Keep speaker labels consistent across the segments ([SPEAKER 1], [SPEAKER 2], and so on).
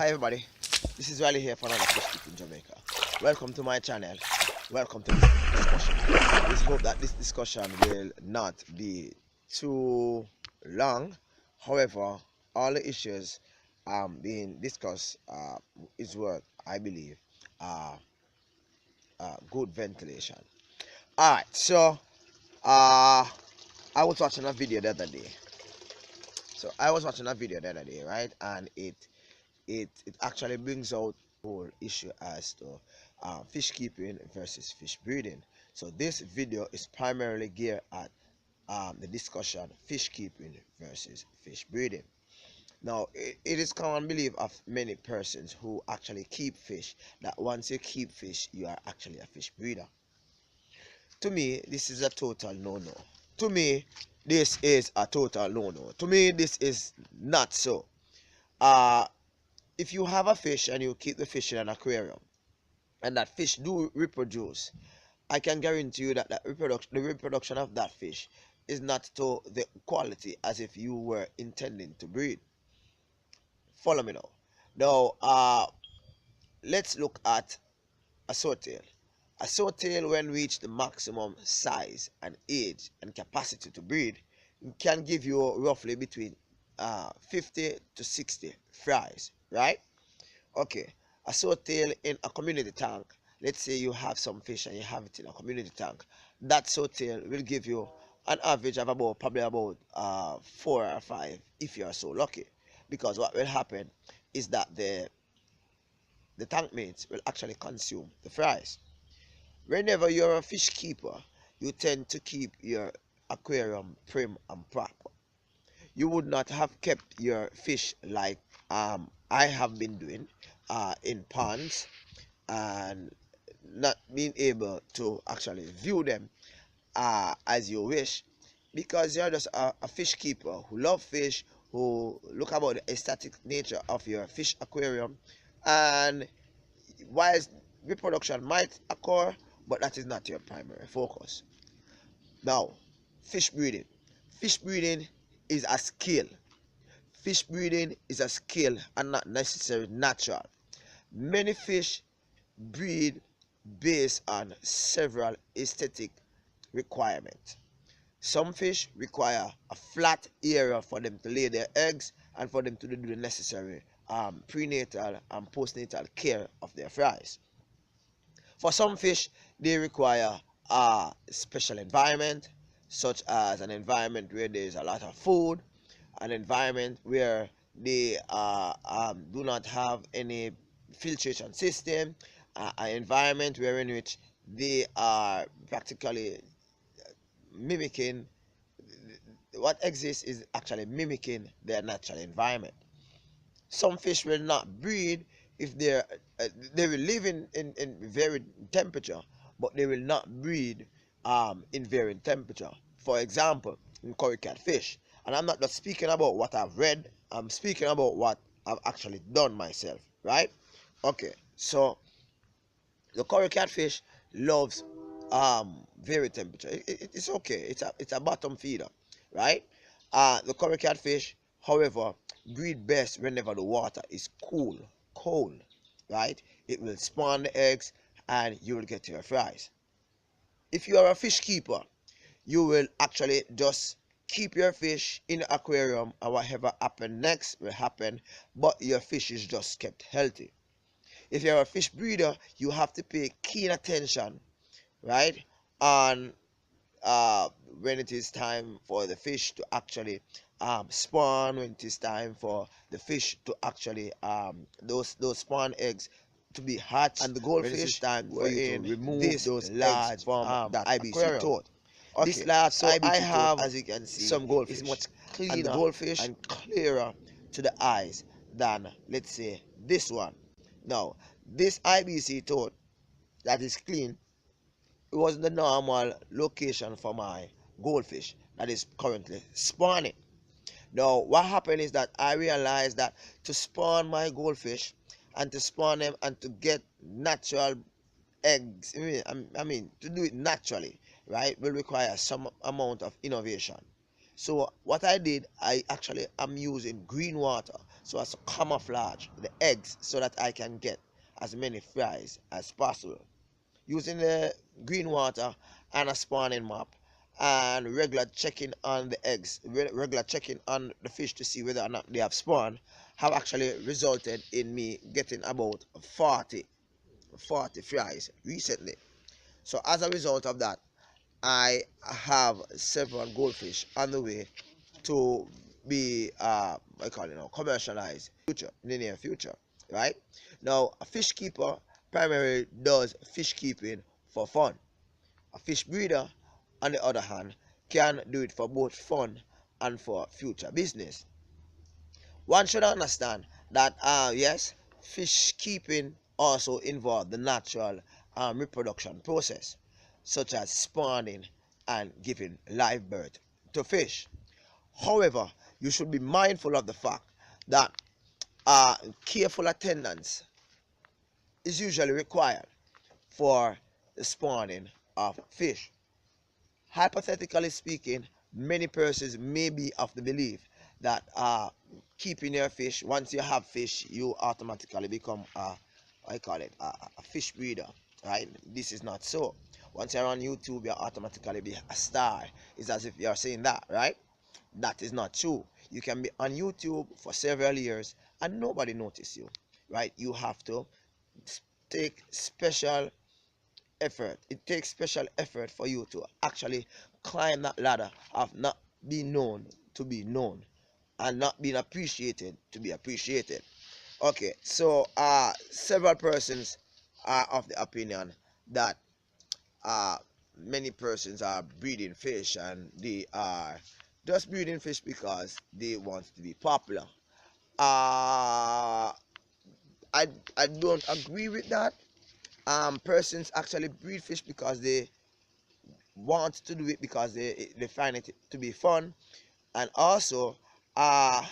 [SPEAKER 1] Hi everybody, this is Riley here for another Fish Tip in Jamaica. Welcome to my channel. Welcome to this discussion. Let's hope that this discussion will not be too long. However, all the issues being discussed is worth, I believe, uh, good ventilation. Alright, so I was watching a video the other day. Right? And it actually brings out whole issue as to fish keeping versus fish breeding. So this video is primarily geared at the discussion fish keeping versus fish breeding. Now it is common belief of many persons who actually keep fish that once you keep fish you are actually a fish breeder. To me this is a total no-no. To me this is a total no-no. To me this is not so. If you have a fish and you keep the fish in an aquarium and that fish do reproduce, I can guarantee you that the reproduction of that fish is not to the quality as if you were intending to breed. Follow me now. Now, let's look at a swordtail. A swordtail, when reached the maximum size and age and capacity to breed, can give you roughly between 50 to 60 fries, right? Okay, a swordtail in a community tank. Let's say you have some fish and you have it in a community tank. That swordtail will give you an average of probably about 4 or 5 if you are so lucky. Because what will happen is that the tank mates will actually consume the fries. Whenever you're a fish keeper, you tend to keep your aquarium prim and proper. You would not have kept your fish like I have been doing in ponds and not being able to actually view them as you wish, because you're just a fish keeper who love fish, who look about the aesthetic nature of your fish aquarium. And whilst reproduction might occur, but that is not your primary focus. Now, fish breeding. Fish breeding is a skill. Fish breeding is a skill and not necessarily natural. Many fish breed based on several aesthetic requirements. Some fish require a flat area for them to lay their eggs and for them to do the necessary prenatal and postnatal care of their fries. For some fish, they require a special environment, such as an environment where there is a lot of food, an environment where they do not have any filtration system, an environment where in which they are practically mimicking what exists is actually mimicking their natural environment. Some fish will not breed if they will live in varying temperature, but they will not breed in varying temperature. For example, in curry catfish, and I'm not just speaking about what I've read, I'm speaking about what I've actually done myself, right? Okay, so the curry catfish loves very temperature. It's okay. It's a bottom feeder, right? The curry catfish, however, breed best whenever the water is cold, right? It will spawn the eggs and you will get your fries. If you are a fish keeper, you will actually just keep your fish in the aquarium and whatever happen next will happen, but your fish is just kept healthy. If you're a fish breeder, you have to pay keen attention, right, on when it is time for the fish to actually spawn, when it is time for the fish to actually those spawn eggs to be hatched, and the goldfish time for you to remove those large from that IBC toad. Okay, this large so IBC I have toad, as you can see, some goldfish is much cleaner and the goldfish and clearer to the eyes than, let's say, this one. Now, this IBC toad that is clean, it was the normal location for my goldfish that is currently spawning. Now, what happened is that I realized that to spawn my goldfish and to spawn them and to get natural eggs, I mean to do it naturally, right, will require some amount of innovation. So what I did, I actually am using green water so as to camouflage the eggs so that I can get as many fries as possible. Using the green water and a spawning map and regular checking on the eggs, regular checking on the fish to see whether or not they have spawned, have actually resulted in me getting about 40 fries recently. So as a result of that, I have several goldfish on the way to be I call it now commercialized in the near future. Right now, a fish keeper primarily does fish keeping for fun. A fish breeder, on the other hand, can do it for both fun and for future business. One should understand that yes, fish keeping also involves the natural reproduction process, such as spawning and giving live birth to fish. However, you should be mindful of the fact that careful attendance is usually required for the spawning of fish. Hypothetically speaking, many persons may be of the belief that keeping your fish, once you have fish, you automatically become I call it a fish breeder, right? This is not so. Once you're on YouTube, you automatically be a star. It's as if you're saying that, right? That is not true. You can be on YouTube for several years and nobody notice you, right? You have to take special effort. It takes special effort for you to actually climb that ladder of not being known to be known and not being appreciated to be appreciated. Okay, so several persons are of the opinion that uh many persons are breeding fish and they are just breeding fish because they want to be popular. uh I don't agree with that. Persons actually breed fish because they want to do it because they find it to be fun, and also uh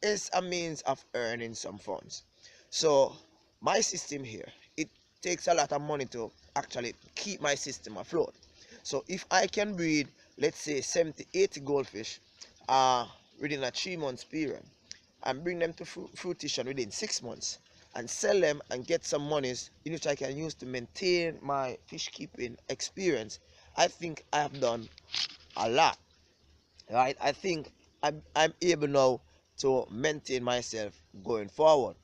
[SPEAKER 1] is a means of earning some funds. So my system here, it takes a lot of money to actually keep my system afloat. So if I can breed, let's say 70-80 goldfish within a 3 months period and bring them to fruition within 6 months and sell them and get some monies in which I can use to maintain my fish keeping experience, I think I have done a lot, right? I think I'm able now to maintain myself going forward,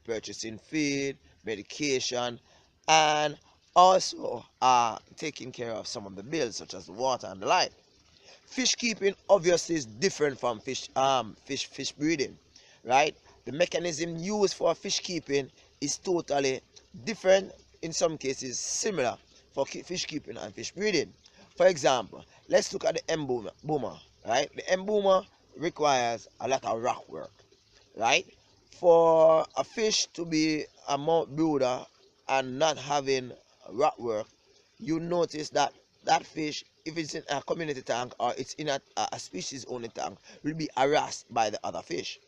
[SPEAKER 1] purchasing feed, medication, and also taking care of some of the bills such as the water and the light. Fish keeping obviously is different from fish breeding, right? The mechanism used for fish keeping is totally different, in some cases similar, for fish keeping and fish breeding. For example, let's look at the boomer, right? The boomer requires a lot of rock work, right? For a fish to be a mount brooder and not having rock work, you notice that that fish, if it's in a community tank or it's in a species only tank, will be harassed by the other fish.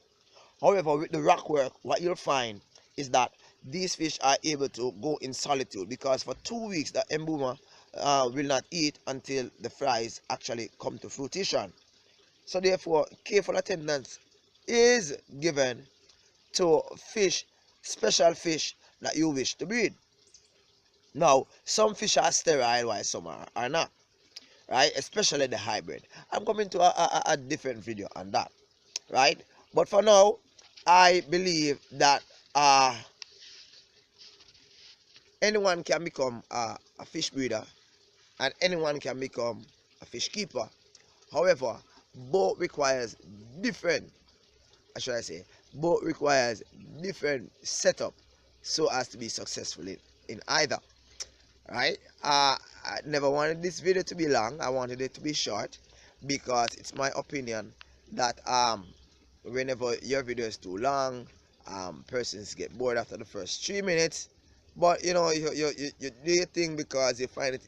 [SPEAKER 1] However, with the rock work, what you'll find is that these fish are able to go in solitude, because for 2 weeks the emboomer will not eat until the fries actually come to fruition. So therefore, careful attendance is given to fish, special fish that you wish to breed. Now, some fish are sterile while some are not, right? Especially the hybrid. I'm coming to a different video on that, right? But for now, I believe that anyone can become a fish breeder and anyone can become a fish keeper. However, both requires different, should I say, both requires different setup so as to be successful in either, right? I never wanted this video to be long. I wanted it to be short because it's my opinion that whenever your video is too long, persons get bored after the first 3 minutes. But you know, you do your thing because you find it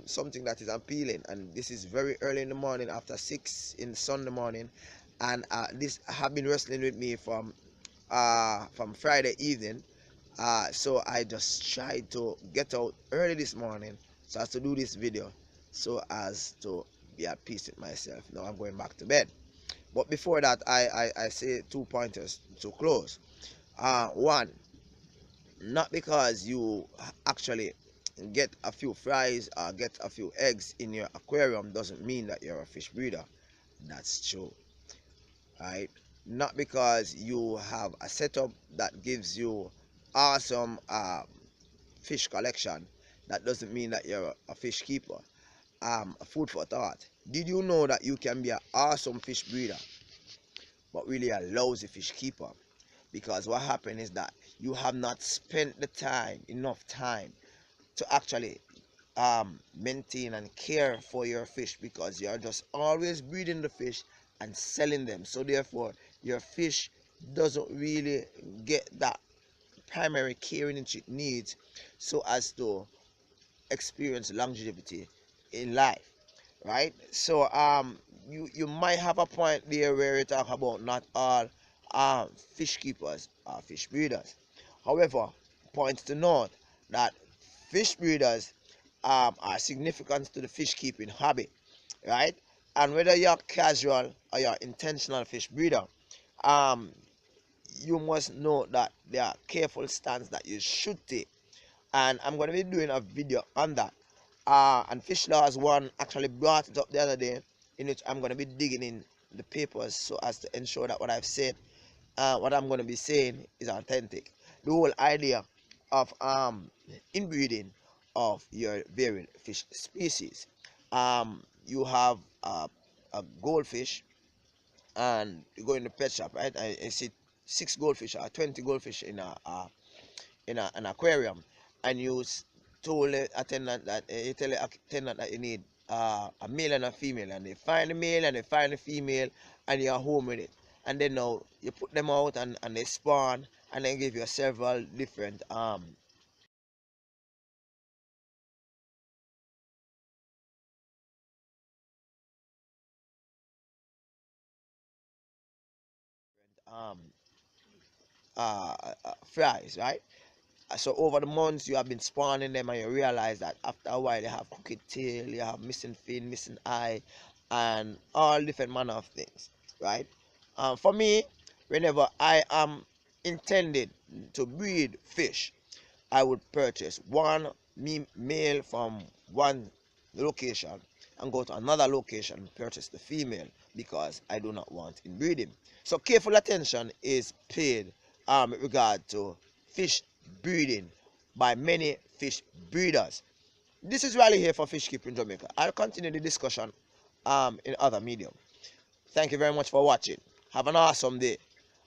[SPEAKER 1] something that is appealing, and this is very early in the morning, after 6 in Sunday morning, and this have been wrestling with me from Friday evening. So I just tried to get out early this morning so as to do this video, so as to be at peace with myself. Now I'm going back to bed. But before that, I say 2 pointers to close. One, not because you actually get a few fries or get a few eggs in your aquarium doesn't mean that you're a fish breeder. That's true, right? Not because you have a setup that gives you awesome fish collection, that doesn't mean that you're a fish keeper. Food for thought. Did you know that you can be an awesome fish breeder but really a lousy fish keeper? Because what happened is that you have not spent the time, enough time, to actually maintain and care for your fish, because you're just always breeding the fish and selling them. So therefore your fish doesn't really get that primary caring it needs, so as to experience longevity in life, right? So you might have a point there where you talk about not all fish keepers are fish breeders. However, point to note that fish breeders are significant to the fish keeping hobby, right? And whether you're casual or you're intentional fish breeder, um you must know that there are careful stands that you should take, and I'm going to be doing a video on that. And Fish Laws One actually brought it up the other day, in which I'm going to be digging in the papers so as to ensure that what I've said, what I'm going to be saying, is authentic. The whole idea of inbreeding of your varied fish species. You have a goldfish, and you go in the pet shop, right? I see 6 goldfish or 20 goldfish in an aquarium, and you told the attendant that you tell the attendant that you need a male and a female, and they find the male and they find the female, and you're home with it, and then now you put them out, and they spawn, and they give you several different um fries, right? So over the months you have been spawning them, and you realize that after a while you have crooked tail, you have missing fin, missing eye, and all different manner of things, right? For me, whenever I am intended to breed fish, I would purchase one male from one location and go to another location and purchase the female, because I do not want inbreeding. So careful attention is paid with regard to fish breeding by many fish breeders. This is Riley here for Fish Keeping Jamaica. I'll continue the discussion in other medium. Thank you very much for watching. Have an awesome day.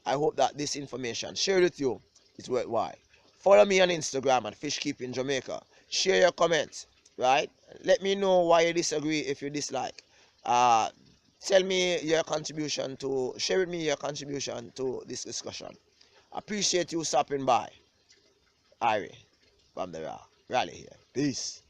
[SPEAKER 1] I hope that this information shared with you is worthwhile. Follow me on Instagram at Fish Keeping Jamaica. Share your comments, right? Let me know why you disagree, if you dislike. Uh, Tell me your contribution to, share with me your contribution to this discussion. Appreciate you stopping by. Irie from the Rally here. Peace.